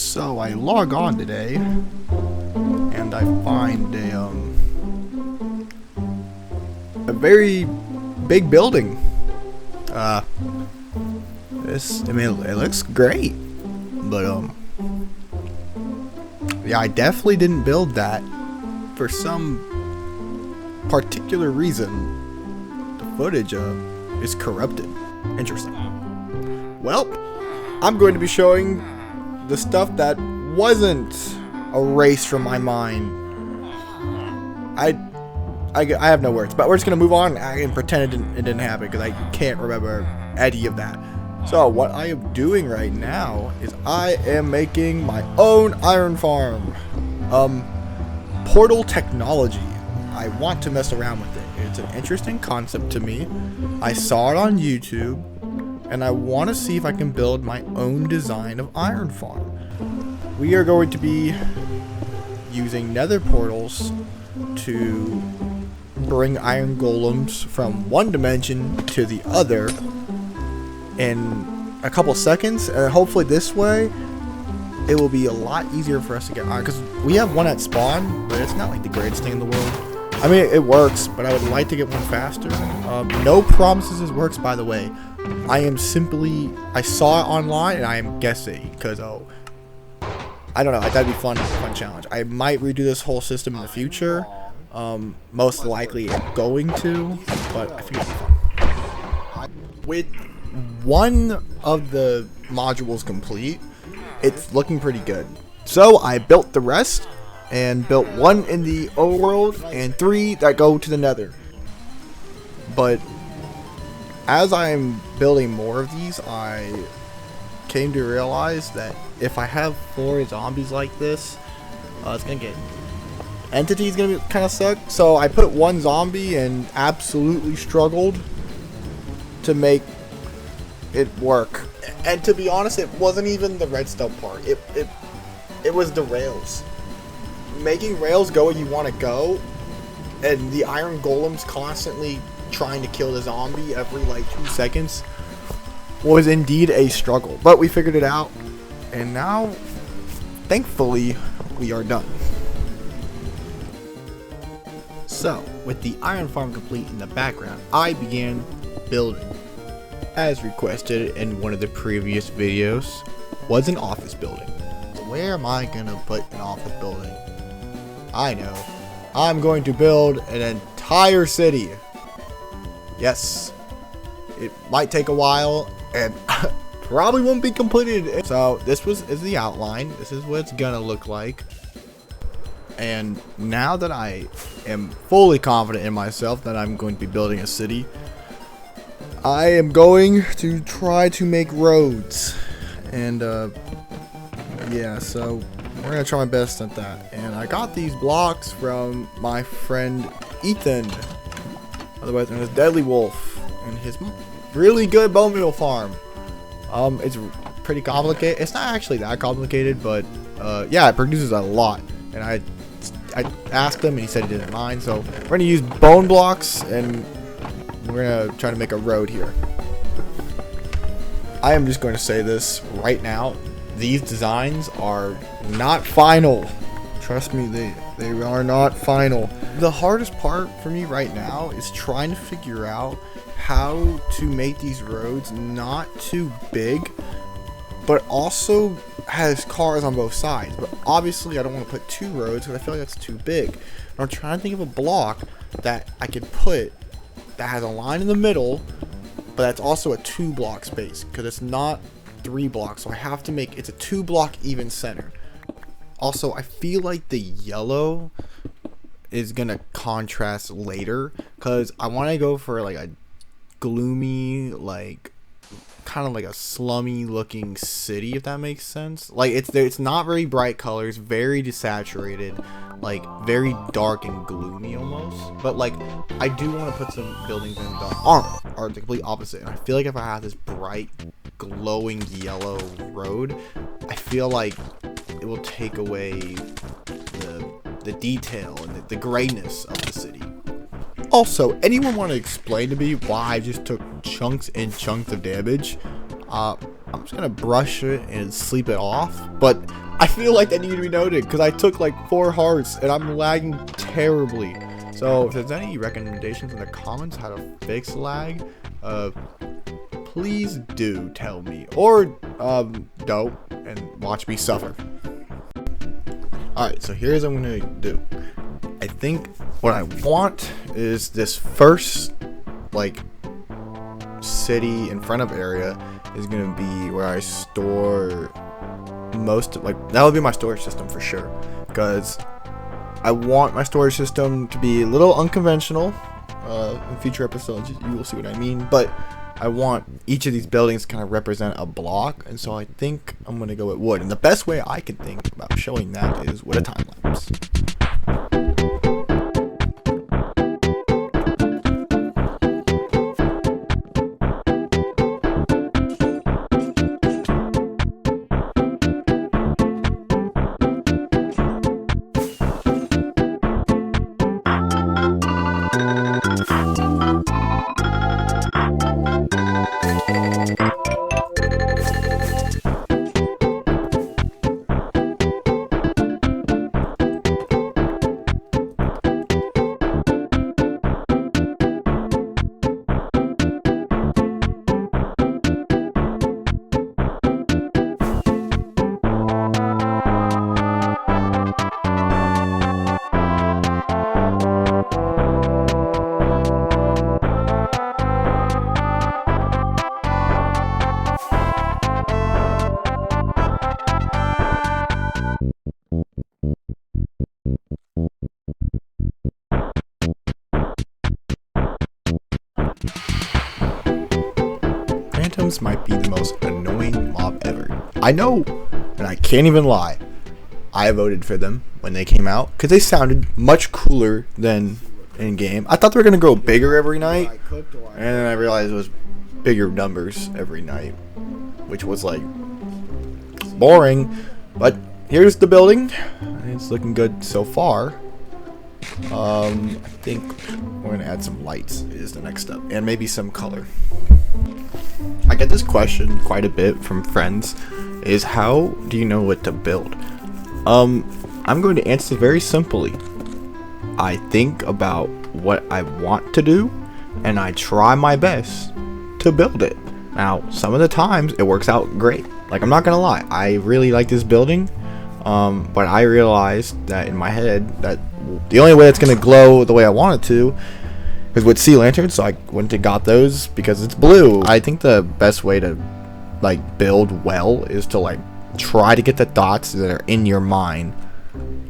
So I log on today, and I find a very big building. I mean, it looks great, but yeah, I definitely didn't build that. For some particular reason, the footage is corrupted. Interesting. Well, I'm going to be showing the stuff that wasn't erased from my mind. I have no words, but we're just gonna move on and pretend it didn't happen because I can't remember any of that. So what I am doing right now is I am making my own iron farm. Portal technology. I want to mess around with it. It's an interesting concept to me. I saw it on YouTube, and I want to see if I can build my own design of iron farm. We are going to be using nether portals to bring iron golems from one dimension to the other in a couple seconds, and hopefully this way it will be a lot easier for us to get iron, because we have one at spawn, but it's not like the greatest thing in the world. I mean, it works, but I would like to get one faster. No promises it works, by the way. I saw it online and I am guessing, because I don't know, that'd be fun challenge. I might redo this whole system in the future. Most likely I'm going to, but I think it'll be fun. With one of the modules complete, it's looking pretty good. So I built the rest, and built one in the overworld and 3 that go to the nether. But as I'm building more of these, I came to realize that if I have 4 zombies like this, it's gonna get entity's gonna kind of suck. So I put 1 zombie and absolutely struggled to make it work. And to be honest, it wasn't even the redstone part. It was the rails. Making rails go where you want to go, and the iron golems constantly trying to kill the zombie every like 2 seconds was indeed a struggle. But we figured it out, and now, thankfully, we are done. So, with the iron farm complete in the background, I began building. As requested in one of the previous videos, was an office building. Where am I gonna put an office building? I know. I'm going to build an entire city. Yes. It might take a while and probably won't be completed. So this is the outline. This is what it's gonna look like. And now that I am fully confident in myself that I'm going to be building a city, I am going to try to make roads. And yeah, so we're gonna try my best at that. And I got these blocks from my friend Ethan, otherwise known as Deadly Wolf, and his really good bone meal farm. It's pretty complicated. It's not actually that complicated, but yeah, it produces a lot. And I asked him, and he said he didn't mind. So we're gonna use bone blocks, and we're gonna try to make a road here. I am just going to say this right now. These designs are not final. Trust me, they are not final. The hardest part for me right now is trying to figure out how to make these roads not too big, but also has cars on both sides. But obviously I don't want to put 2 roads because I feel like that's too big. And I'm trying to think of a block that I could put that has a line in the middle, but that's also a 2-block space, because it's not 3 blocks, so I have to make it's a 2-block even center. Also, I feel like the yellow is gonna contrast later, because I want to go for like a gloomy, like kind of like a slummy looking city, if that makes sense. Like it's not very bright colors, very desaturated, like very dark and gloomy almost. But like I do want to put some buildings in the are the complete opposite. And I feel like if I have this bright glowing yellow road, I feel like it will take away the detail and the grayness of the city. Also, anyone want to explain to me why I just took chunks and chunks of damage? I'm just gonna brush it and sleep it off. But I feel like that needed to be noted because I took like 4 hearts and I'm lagging terribly. So if there's any recommendations in the comments how to fix lag, please do tell me, or don't and watch me suffer. Alright, so here's what I'm gonna do. I think what I want is this first like city in front of area is gonna be where I store most of, like, that would be my storage system for sure, because I want my storage system to be a little unconventional. In future episodes you will see what I mean, but I want each of these buildings to kind of represent a block, and so I think I'm gonna go with wood, and the best way I can think about showing that is with a time lapse. Phantoms might be the most annoying mob ever. I know, and I can't even lie. I voted for them when they came out because they sounded much cooler than in game. I thought they were gonna grow bigger every night, and then I realized it was bigger numbers every night, which was like boring. But here's the building. It's looking good so far. I think we're gonna add some lights is the next step, and maybe some color. I get this question quite a bit from friends, is how do you know what to build? I'm going to answer very simply. I think about what I want to do, and I try my best to build it. Now, some of the times it works out great. Like, I'm not gonna lie, I really like this building, but I realized that in my head that the only way it's gonna glow the way I want it to is with sea lanterns, so I went and got those because it's blue. I think the best way to like build well is to like try to get the dots that are in your mind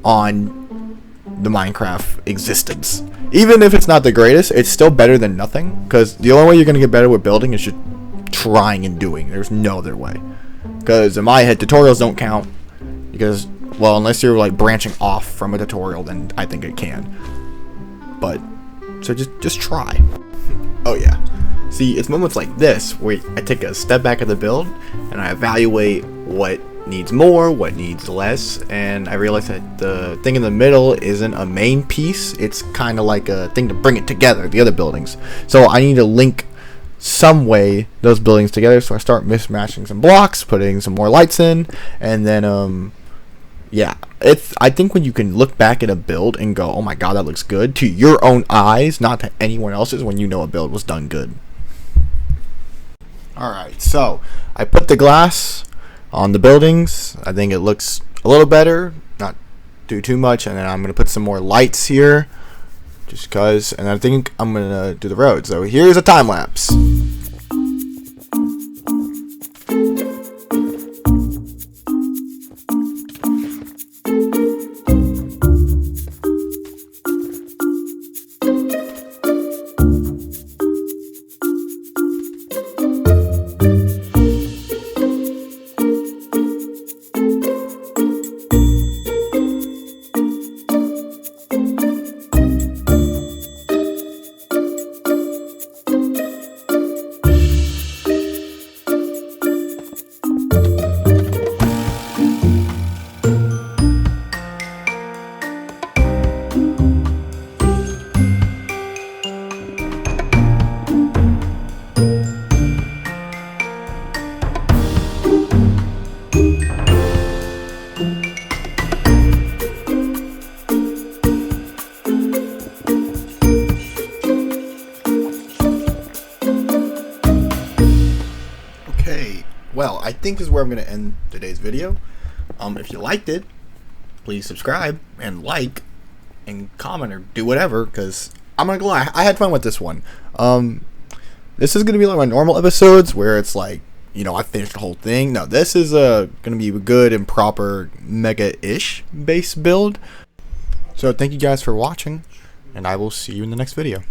on the Minecraft existence. Even if it's not the greatest, it's still better than nothing, because the only way you're gonna get better with building is just trying and doing. There's no other way. Because in my head, tutorials don't count, because, well, unless you're like branching off from a tutorial, then I think it can. But so just try. Oh yeah. See, it's moments like this where I take a step back of the build and I evaluate what needs more, what needs less, and I realize that the thing in the middle isn't a main piece. It's kind of like a thing to bring it together, the other buildings. So I need to link some way those buildings together, so I start mismatching some blocks, putting some more lights in, and then yeah, I think when you can look back at a build and go, oh my god, that looks good, to your own eyes, not to anyone else's, when you know a build was done good. Alright, so I put the glass on the buildings. I think it looks a little better, not do too much, and then I'm going to put some more lights here, just because, and I think I'm going to do the road. So here's a time lapse. well, I think this is where I'm going to end today's video. If you liked it, please subscribe and like and comment or do whatever, because I'm not gonna lie, I had fun with this one. This is gonna be like my normal episodes where it's like, you know, I finished the whole thing. No, this is gonna be a good and proper mega-ish base build. So thank you guys for watching, and I will see you in the next video.